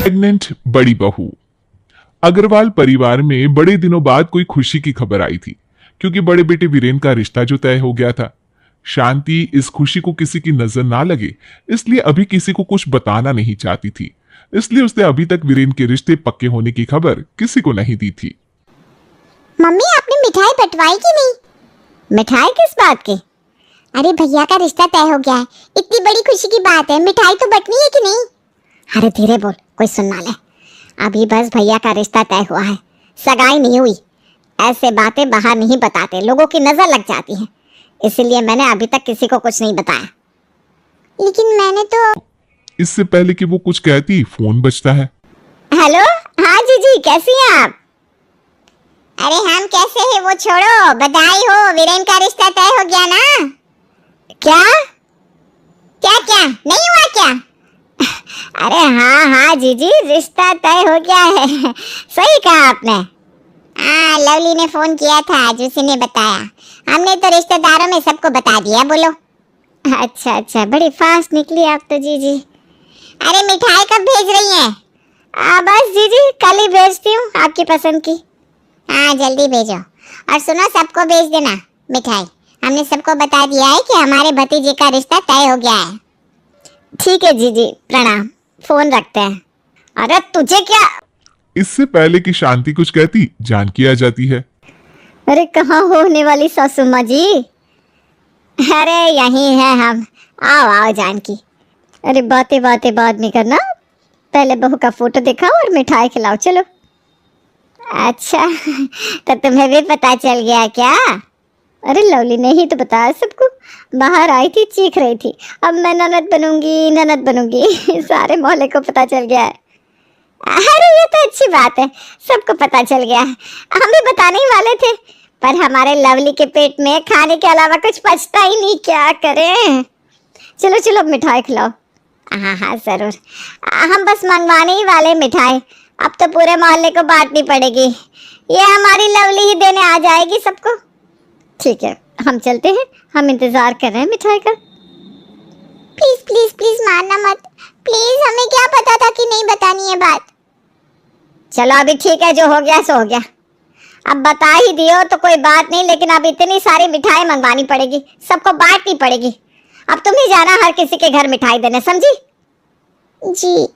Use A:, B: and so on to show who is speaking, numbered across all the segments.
A: Pregnant बड़ी बहू। अग्रवाल परिवार में बड़े दिनों बाद कोई खुशी की खबर आई थी, क्योंकि बड़े बेटे वीरेन का रिश्ता जो तय हो गया था। शांति इस खुशी को किसी की नजर ना लगे, इसलिए अभी किसी को कुछ बताना नहीं चाहती थी। इसलिए उसने अभी तक वीरेन के रिश्ते पक्के होने की खबर किसी को नहीं दी थी।
B: मम्मी, आपने मिठाई बंटवाई कि नहीं?
C: मिठाई किस बात की?
B: अरे भैया का रिश्ता तय हो गया है, इतनी बड़ी खुशी की बात है, मिठाई तो बंटनी है कि नहीं?
C: अरे धीरे बोल, कोई सुन ना ले। अभी बस भैया का रिश्ता तय हुआ है, सगाई नहीं हुई। ऐसे बातें बाहर नहीं बताते, लोगों की नजर लग जाती है, इसलिए मैंने अभी तक किसी को कुछ नहीं बताया।
B: लेकिन मैंने तो...
A: इससे पहले कि वो कुछ कहती, फोन बजता है।
C: हेलो, हाँ जीजी, कैसी हैं आप?
B: अरे हम कैसे हैं वो छोड़ो, बधाई हो, वीरेन का रिश्ता तय हो गया ना?
C: क्या
B: क्या क्या नहीं हुआ क्या?
C: अरे हाँ हाँ जीजी, रिश्ता तय हो गया है। सही कहा आपने।
B: हाँ, लवली ने फोन किया था, आज उसी ने बताया। हमने तो रिश्तेदारों में सबको बता दिया। बोलो।
C: अच्छा अच्छा, बड़ी फास्ट निकली आप तो जीजी।
B: अरे मिठाई कब भेज रही हैं?
C: बस जीजी, कल ही भेजती हूँ, आपकी पसंद की।
B: हाँ जल्दी भेजो, और सुनो, सबको भेज देना मिठाई। हमने सबको बता दिया है कि हमारे भतीजे का रिश्ता तय हो गया है।
C: ठीक है जीजी, प्रणाम, फोन रखते हैं। अरे तुझे क्या?
A: इससे पहले कि शांति कुछ कहती, जानकी आ जाती है।
C: अरे कहाँ होने वाली सासू माँ जी? अरे यहीं है हम, आओ आओ जानकी। अरे बातें बातें बाद में करना, पहले बहू का फोटो दिखाओ और मिठाई खिलाओ, चलो। अच्छा, तो तुम्हें भी पता चल गया क्या? अरे लवली ने ही तो बताया सबको, बाहर आई थी, चीख रही थी, अब मैं ननद बनूंगी ननद बनूंगी। सारे मोहल्ले को पता चल गया है। अरे ये तो अच्छी बात है, सबको पता चल गया है। हम भी बताने ही वाले थे, पर हमारे लवली के पेट में खाने के अलावा कुछ पचता ही नहीं, क्या करें। चलो चलो मिठाई खिलाओ। हाँ हाँ जरूर, हम बस मंगवाने ही वाले मिठाई, अब तो पूरे मोहल्ले को बांटनी पड़ेगी। ये हमारी लवली ही देने आ जाएगी सबको। ठीक है, हम चलते हैं, हम इंतजार कर रहे हैं मिठाई का।
B: प्लीज प्लीज प्लीज मारना मत, प्लीज, हमें क्या पता था कि नहीं बतानी है बात।
C: चलो अभी ठीक है, जो हो गया सो हो गया। अब बता ही दियो तो कोई बात नहीं, लेकिन अब इतनी सारी मिठाई मंगवानी पड़ेगी, सबको बांटनी पड़ेगी। अब तुम ही जाना हर किसी के घर मिठाई देने, समझी?
B: जी।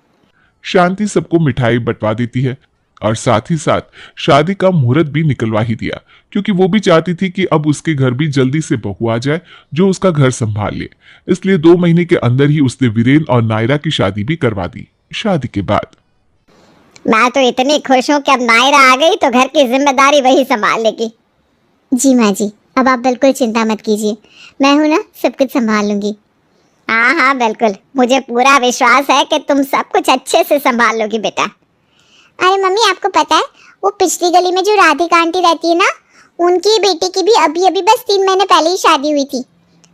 A: शांति सबको मिठाई बंटवा देती है और साथ ही साथ शादी का मुहूर्त भी निकलवा ही दिया, क्योंकि वो भी चाहती थी कि अब उसके घर भी जल्दी से बहू आ जाए जो उसका घर संभाल ले। इसलिए 2 महीने के अंदर ही उसने वीरेन और नायरा की शादी भी करवा दी। शादी के बाद
C: मैं तो इतनी खुश हूँ कि अब नायरा आ गई तो घर की जिम्मेदारी वही संभाल लेगी।
B: जी माँ जी, अब आप बिल्कुल चिंता मत कीजिए, मैं हूँ ना, सब कुछ संभाल लूंगी।
C: हाँ हाँ बिल्कुल, मुझे पूरा विश्वास है कि तुम सब कुछ अच्छे से संभाल लोगी बेटा।
B: अरे मम्मी, आपको पता है वो पिछली गली में जो राधिका आंटी रहती है ना, उनकी बेटी की भी अभी अभी बस 3 महीने पहले ही शादी हुई थी।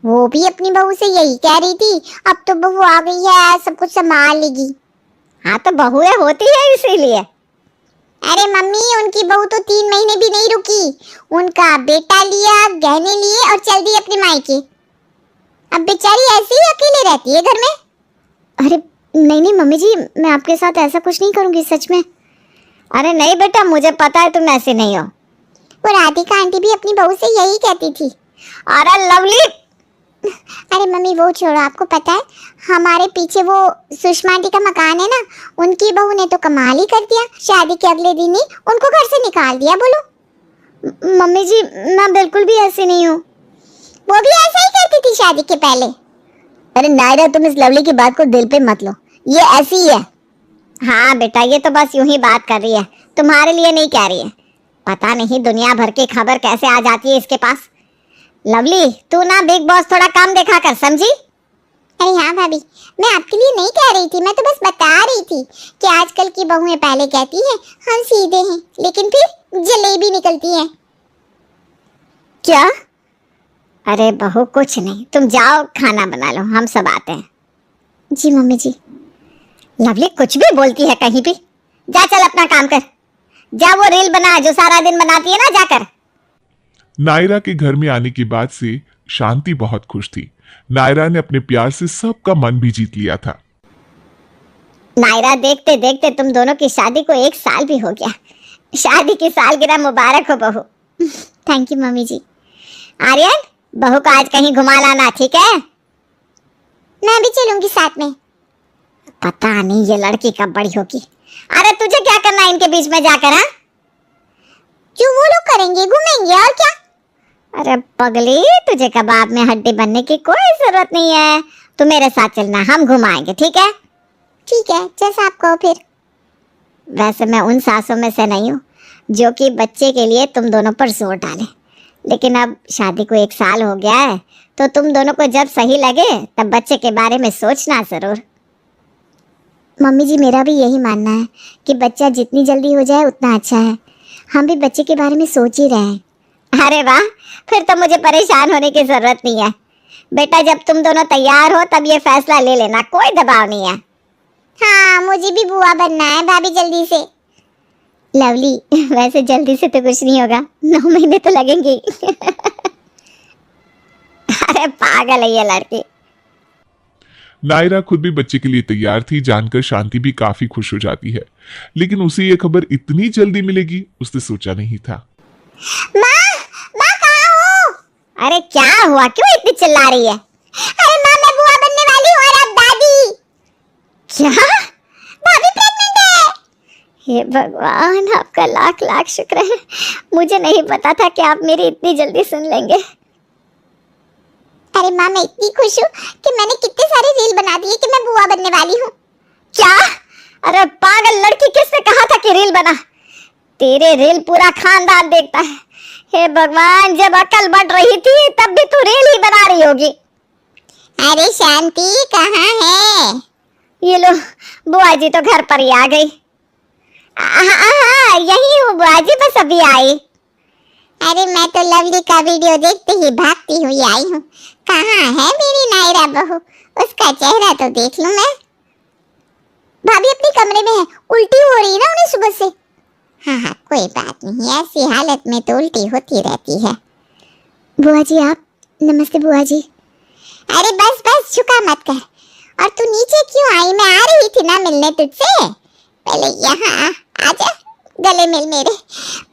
B: वो भी अपनी बहू से यही कह रही थी, अब तो बहू आ गई है, सब कुछ संभाल लेगी।
C: हाँ तो बहुएं होती है इसीलिए।
B: अरे मम्मी, उनकी बहू तो 3 महीने भी नहीं रुकी, उनका बेटा लिया, गहने लिए और चल दी अपने मायके। अब बेचारी ऐसे ही अकेले रहती है घर में।
C: अरे नहीं नहीं मम्मी जी, मैं आपके साथ ऐसा कुछ नहीं करूंगी, सच में। अरे नहीं बेटा, मुझे पता है तुम ऐसे नहीं हो।
B: वो राधिका आंटी भी अपनी बहू से यही कहती थी।
C: अरे लवली,
B: अरे मम्मी वो छोड़ो, आपको पता है हमारे पीछे वो सुषमा आंटी का मकान है ना, उनकी बहू ने तो कमाल ही कर दिया, शादी के अगले दिन ही उनको घर से निकाल दिया। बोलो।
C: मम्मी जी, मैं बिल्कुल भी ऐसी नहीं हूँ।
B: वो भी ऐसा ही करती थी शादी के पहले।
C: अरे नायरा, तुम इस लवली की बात को दिल पे मत लो, ये ऐसी ही है। हाँ बेटा, ये तो बस यूं ही बात कर रही है, तुम्हारे लिए नहीं कह रही है। पता नहीं दुनिया भर की खबर कैसे आ जाती है इसके पास। लवली, तू ना बिग बॉस थोड़ा कम देखा कर, समझी?
B: अरे हाँ भाभी, मैं आपके लिए नहीं कह रही थी, मैं तो बस बता रही थी कि आजकल की बहुएं पहले कहती हैं हम सीधे हैं, लेकिन फिर जलेबी निकलती हैं।
C: क्या? अरे बहू कुछ नहीं, तुम जाओ खाना बना लो, हम सब आते हैं।
B: जी मम्मी जी।
C: लवली कुछ भी बोलती है कहीं भी। जा चल अपना काम कर, जा वो रील बना जो सारा दिन बनाती है ना, जाकर।
A: नायरा के घर में आने की बात से शांति बहुत खुश थी। नायरा ने अपने प्यार से सबका मन भी जीत लिया था।
C: नायरा, देखते देखते तुम दोनों की शादी को 1 साल भी हो गया। शादी की सालगिरह मुबारक हो बहू।
B: थैंक यू मम्मी जी।
C: आर्यन, बहू को आज कहीं घुमा लाना, ठीक है?
B: मैं भी चलूंगी साथ में।
C: पता नहीं ये लड़की कब बड़ी होगी। अरे तुझे क्या करना है इनके बीच में जाकर? हाँ,
B: जो वो लोग करेंगे, घूमेंगे, और क्या।
C: अरे पगली, तुझे कबाब में हड्डी बनने की कोई जरूरत नहीं है। तू मेरे साथ चलना, हम घुमाएंगे, ठीक है?
B: ठीक है, जैसा आप कहो फिर।
C: वैसे मैं उन सासों में से नहीं हूँ जो कि बच्चे के लिए तुम दोनों पर जोर डाले, लेकिन अब शादी को 1 साल हो गया है, तो तुम दोनों को जब सही लगे तब बच्चे के बारे में सोचना जरूर।
B: मम्मी जी, मेरा भी यही मानना है कि बच्चा जितनी जल्दी हो जाए उतना अच्छा है। हम भी बच्चे के बारे में सोच ही रहे हैं।
C: अरे वाह, फिर तो मुझे परेशान होने की जरूरत नहीं है बेटा। जब तुम दोनों तैयार हो तब ये फैसला ले लेना, कोई दबाव नहीं है।
B: हाँ, मुझे भी बुआ बनना है भाभी, जल्दी से।
C: लवली, वैसे जल्दी से तो कुछ नहीं होगा, 9 महीने तो लगेंगे। अरे पागल है ये लड़की।
A: नायरा खुद भी बच्चे के लिए तैयार थी, जानकर शांति भी काफी खुश हो जाती है, लेकिन उसे ये खबर इतनी जल्दी मिलेगी उसने सोचा नहीं था।
B: माँ कहाँ हो?
C: अरे क्या हुआ, क्यों इतनी चिल्ला रही है?
B: अरे माँ, मैं बुआ बनने वाली हूँ, और अब दादी।
C: क्या?
B: भाभी प्रेग्नेंट है।
C: हे भगवान, आपका लाख लाख शुक्र है। मुझे नहीं पता था कि आप मेरी इतनी जल्दी सुन लेंगे।
B: अरे माँ, मैं इतनी खुश हूँ कि मैंने कितने सारे रील बना दिए कि मैं बुआ बनने वाली हूँ।
C: क्या? अरे पागल लड़की, किसने कहा था कि रील बना? तेरे रील पूरा खानदान देखता है। हे भगवान, जब अकल बढ़ रही थी तब भी तू रील ही बना रही होगी।
B: अरे शांति कहाँ है?
C: ये लो, बुआ जी तो घर पर ही आ गई।
B: हाँ, यही हूँ बुआ जी, बस अभी आई। अरे मैं तो लवली का वीडियो देखते ही भागती हुई आई हूँ। कहाँ है मेरी नायरा बहू? उसका चेहरा तो देख लूं मैं। भाभी अपने कमरे में है, उल्टी हो रही है ना उन्हें सुबह से। हाँ, कोई बात नहीं, ऐसी हालत में तो उल्टी होती रहती है। बुआ जी आप, नमस्ते बुआ जी। अरे बस झुका मत कर। और तू नीचे क्यों आई? मैं आ रही थी ना मिलने तुझसे। पहले यहाँ आजा, गले मिल मेरे।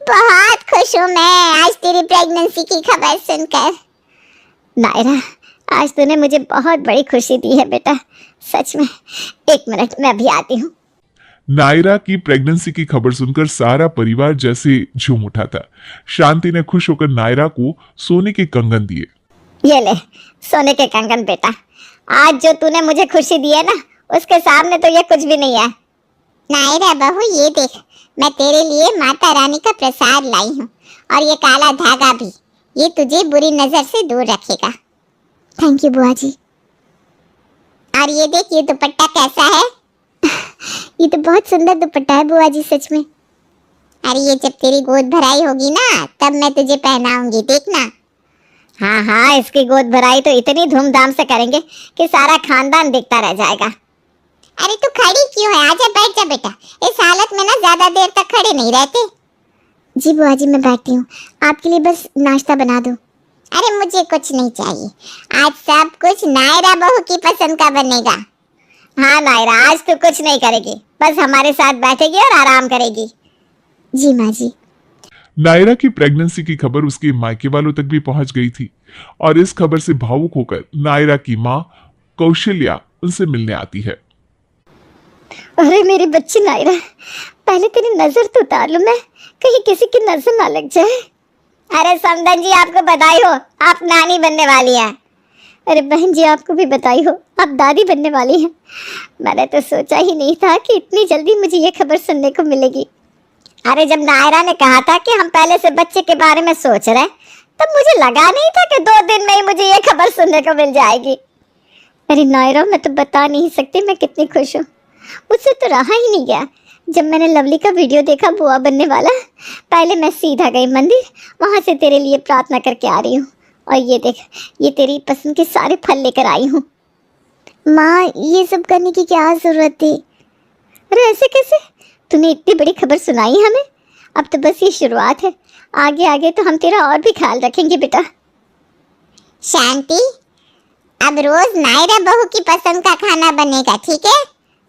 B: बहुत खुश हूँ मैं आज तेरी प्रेगनेंसी की खबर सुनकर।
C: नायरा, आज तूने मुझे बहुत बड़ी खुशी दी है बेटा, सच में। 1 मिनट, मैं अभी आती हूँ।
A: नायरा की प्रेगनेंसी की खबर सुनकर सारा परिवार जैसे झूम उठा था। शांति ने खुश होकर नायरा को सोने के कंगन दिए।
C: ये ले सोने के कंगन बेटा। आज जो तूने मुझे खुशी दी है ना, उसके सामने तो ये कुछ भी नहीं है।
B: नायरा बहू, ये देख, मैं तेरे लिए माता रानी का प्रसाद लाई हूँ, और ये काला धागा भी, ये तुझे बुरी नजर से दूर रखेगा। थैंक यू बुआ जी। और ये देख, ये दुपट्टा कैसा है? ये तो बहुत सुंदर दुपट्टा है बुआ जी, सच में। अरे ये जब तेरी गोद भराई होगी ना, तब मैं तुझे पहनाऊंगी, देखना।
C: हाँ, इसकी गोद भराई तो इतनी धूमधाम से करेंगे कि सारा खानदान देखता रह जाएगा।
B: अरे तू खड़ी क्यों है? आजा, बैठ जा बेटा। इस हालत में ना ज्यादा देर तक खड़े नहीं रहते। जी बुआ जी, मैं बैठती हूँ, आपके लिए बस नाश्ता बना दो। अरे मुझे कुछ नहीं चाहिए, आज सब कुछ नायरा बहू की पसंद का बनेगा।
C: हाँ नायरा, आज तू कुछ नहीं करेगी, बस हमारे साथ बैठेगी और आराम करेगी।
B: जी माँ जी।
A: नायरा की प्रेगनेंसी की खबर उसके मायके वालों तक भी पहुंच गई थी, और इस खबर से भावुक होकर नायरा की माँ कौशल्या उनसे मिलने आती है।
C: अरे मेरी बच्ची नायरा, पहले तेरी नजर तो उतार लूं मैं, कहीं किसी की नजर ना लग जाए। अरे समधन जी, आपको बधाई हो, आप नानी बनने वाली हैं। अरे बहन जी, आपको भी बधाई हो, आप दादी बनने वाली हैं। मैंने तो सोचा ही नहीं था कि इतनी जल्दी मुझे ये खबर सुनने को मिलेगी। अरे जब नायरा ने कहा था कि हम पहले से बच्चे के बारे में सोच रहे, तब मुझे लगा नहीं था कि 2 दिन में ही मुझे ये खबर सुनने को मिल जाएगी। अरे नायरा, मैं तो बता नहीं सकती मैं कितनी खुश हूँ। मुझसे तो रहा ही नहीं गया। जब मैंने लवली का वीडियो देखा बुआ बनने वाला, पहले मैं सीधा गई मंदिर, वहाँ से तेरे लिए प्रार्थना करके आ रही हूँ। और ये देख, ये तेरी पसंद के सारे फल लेकर आई हूँ।
B: माँ, ये सब करने की क्या जरूरत थी?
C: अरे ऐसे कैसे? तूने इतनी बड़ी खबर सुनाई हमें, अब तो बस ये शुरुआत है। आगे आगे तो हम तेरा और भी ख्याल रखेंगे बेटा।
B: शांति, अब रोज नायरा बहू की पसंद का खाना बनेगा, ठीक है?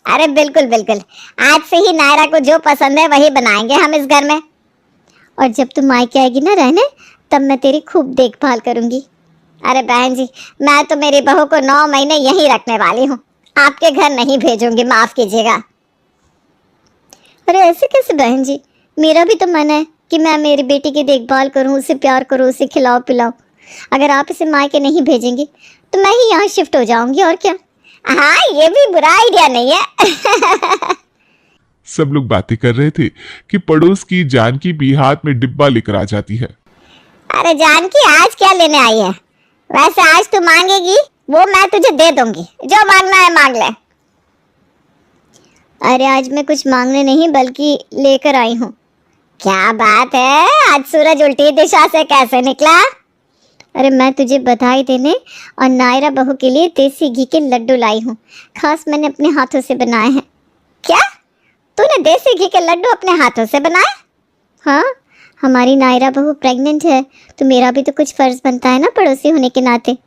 C: अरे बिल्कुल बिल्कुल, आज से ही नायरा को जो पसंद है वही बनाएंगे हम इस घर में। और जब तुम मायके आएगी ना रहने, तब मैं तेरी खूब देखभाल करूंगी। अरे बहन जी, मैं तो मेरी बहू को 9 महीने यहीं रखने वाली हूँ, आपके घर नहीं भेजूंगी, माफ कीजिएगा। अरे ऐसे कैसे बहन जी, मेरा भी तो मन है कि मैं मेरी बेटी की देखभाल करूं, उसे प्यार करूं, उसे खिलाओ पिलाओ। अगर आप इसे मायके नहीं भेजेंगी तो मैं ही यहाँ शिफ्ट हो जाऊंगी, और क्या। हाँ, ये भी बुरा आइडिया नहीं है।
A: सब लोग बातें कर रहे थे कि पड़ोस की जानकी भी हाथ में डिब्बा लेकर आ जाती है।
C: अरे जानकी, आज क्या लेने आई है? वैसे आज तू मांगेगी वो मैं तुझे दे दूंगी, जो मांगना है मांग ले। अरे आज मैं कुछ मांगने नहीं बल्कि लेकर आई हूँ। क्या बात है, आज सूरज उल्टी दिशा से कैसे निकला? अरे मैं तुझे बधाई देने और नायरा बहू के लिए देसी घी के लड्डू लाई हूँ, खास मैंने अपने हाथों से बनाए हैं। क्या, तूने देसी घी के लड्डू अपने हाथों से बनाए? हाँ, हमारी नायरा बहू प्रेग्नेंट है तो मेरा भी तो कुछ फर्ज बनता है ना पड़ोसी होने के नाते।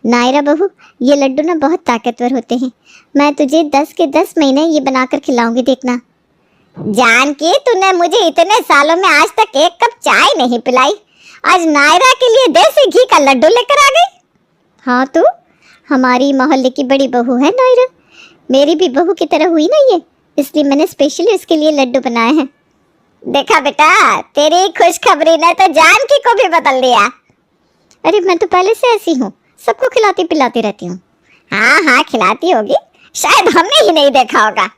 C: नायरा बहू, ये लड्डू ना बहुत ताकतवर होते हैं, मैं तुझे 10 के 10 महीने ये बनाकर खिलाऊंगी, देखना। जानकी, तूने मुझे इतने सालों में आज तक एक कप चाय नहीं पिलाई, आज नायरा के लिए देसी घी का लड्डू लेकर आ गई। हाँ, तू हमारी मोहल्ले की बड़ी बहू है नायरा, मेरी भी बहू की तरह हुई ना ये, इसलिए मैंने स्पेशली उसके लिए लड्डू बनाए हैं। देखा बेटा, तेरी खुशखबरी ने तो जानकी को भी बदल दिया। अरे मैं तो पहले से ऐसी हूँ, सबको खिलाती पिलाती रहती हूँ। हाँ हाँ, खिलाती होगी, शायद हमने ही नहीं देखा होगा।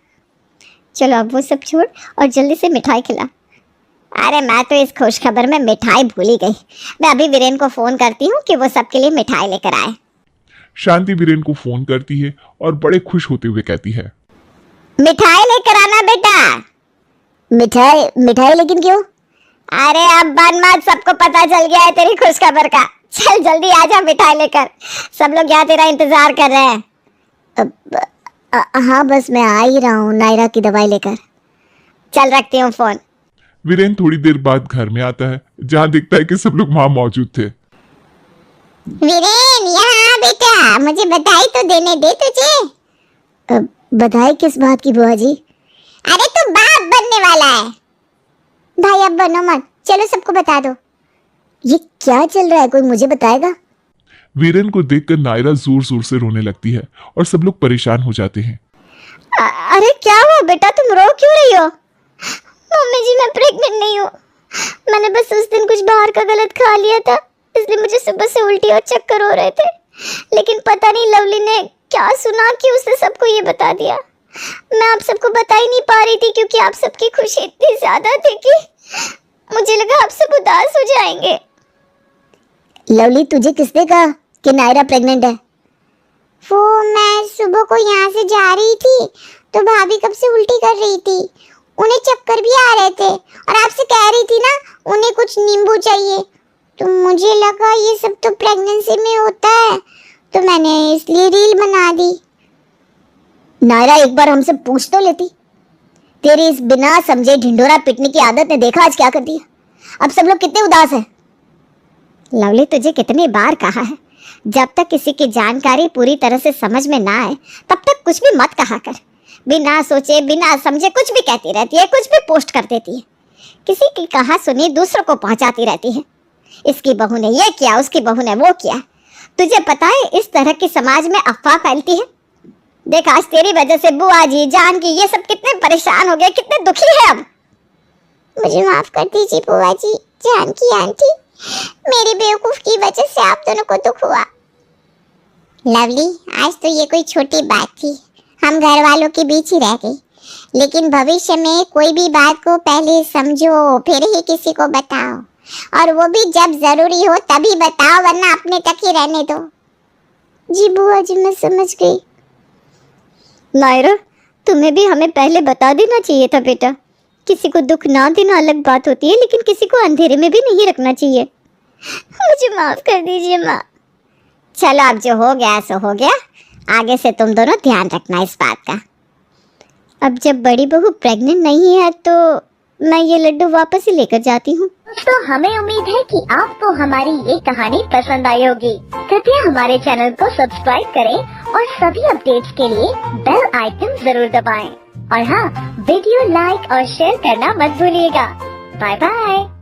C: चलो अब वो सब छोड़ और जल्दी से मिठाई खिला। अरे मैं तो इस खुशखबर में मिठाई भूल ही गई, मैं अभी वीरेन को फोन करती हूँ कि वो सबके लिए मिठाई लेकर आए।
A: शांति वीरेन को फोन करती है और बड़े खुश होते हुए कहती है,
C: मिठाई लेकर आना बेटा। मिठाई? मिठाई लेकिन क्यों? अरे अब बन मत, सबको पता चल गया है तेरी खुशखबर का। चल जल्दी आ जा मिठाई लेकर, सब लोग यहाँ तेरा इंतजार कर रहे हैं। हाँ बस मैं आ ही रहा हूँ नायरा की दवाई लेकर। चल रखती हूँ फोन।
A: वीरेन थोड़ी देर बाद घर में आता है, जहाँ देखता है कि सब लोग वहां मौजूद थे।
B: वीरेन, यहाँ बेटा, मुझे बधाई तो देने दे तुझे।
C: बधाई किस बात की बुआ जी?
B: अरे तू बाप बनने वाला है। भाई अब बनो मत, चलो सबको बता दो।
C: ये क्या चल रहा है, कोई मुझे बताएगा?
A: वीरेन को देखकर नायरा जोर जोर से रोने लगती है और सब लोग परेशान हो जाते हैं।
C: अरे क्या हुआ बेटा, तुम रो क्यों रही हो? मम्मी जी, मैं प्रेग्नेंट नहीं हूँ, मैंने बस उस दिन कुछ बाहर का गलत खा लिया था, इसलिए मुझे सुबह से उल्टी और चक्कर हो रहे थे। लेकिन पता नहीं लवली ने क्या सुना कि उसने सबको ये बता दिया। मैं आप सबको बता ही नहीं पा रही थी क्योंकि आप सबकी खुशी इतनी ज्यादा थी कि मुझे लगा आप सब उदास हो जाएंगे। लवली, तुझे किसने कहा कि नायरा प्रेग्नेंट है?
B: वो मैं सुबह को यहाँ से जा रही थी तो भाभी कब से उल्टी कर रही थी, उन्हें चक्कर भी आ रहे थे और आपसे कह रही थी ना उन्हें कुछ नींबू चाहिए, तो मुझे लगा ये सब तो प्रेगनेंसी में होता है, तो मैंने इसलिए रील बना दी।
C: नायरा, एक बार हमसे पूछ तो लेती। तेरी इस बिना समझे ढिंढोरा पिटने की आदत ने देखा आज क्या कर दिया। अब सब लोग कितने उदास हैं। लवली, तुझे कितनी बार कहा है, जब तक किसी की जानकारी पूरी तरह से समझ में ना आए तब तक कुछ भी मत कहा कर। बिना सोचे बिना समझे कुछ भी कहती रहती है, कुछ भी पोस्ट कर देती है, किसी की कहा सुनी दूसरों को पहुंचाती रहती है। इसकी बहू ने ये किया, उसकी बहू ने वो किया। तुझे पता है इस तरह की समाज में अफवाह फैलती है। देख, आज तेरी वजह से बुआ जी, जानकी, ये सब कितने परेशान हो गए, कितने दुखी है। अब
B: मुझे माफ कर दीजिए बुआ जी, जानकी आंटी, मेरी बेवकूफ की वजह से आप दोनों को दुख हुआ। लवली, आज तो ये कोई छोटी बात थी, हम घर वालों के बीच ही रह गई, लेकिन भविष्य में कोई भी बात को पहले समझो फिर ही किसी को बताओ, और वो भी जब जरूरी हो तभी बताओ, वरना अपने तक ही रहने दो।
C: जी बुआ जी, मैं समझ गई। नायरा, तुम्हें भी हमें पहले बता देना चाहिए था बेटा। किसी को दुख ना देना अलग बात होती है, लेकिन किसी को अंधेरे में भी नहीं रखना चाहिए। मुझे माफ कर दीजिए माँ। चलो, अब जो हो गया सो हो गया, आगे से तुम दोनों ध्यान रखना इस बात का। अब जब बड़ी बहू प्रेग्नेंट नहीं है तो मैं ये लड्डू वापस ही लेकर जाती हूँ।
B: तो हमें उम्मीद है कि आपको हमारी ये कहानी पसंद आई होगी। कृपया हमारे चैनल को सब्सक्राइब करें और सभी अपडेट्स के लिए बेल आइकन जरूर दबाएं। और हाँ, वीडियो लाइक और शेयर करना मत भूलिएगा। Bye bye.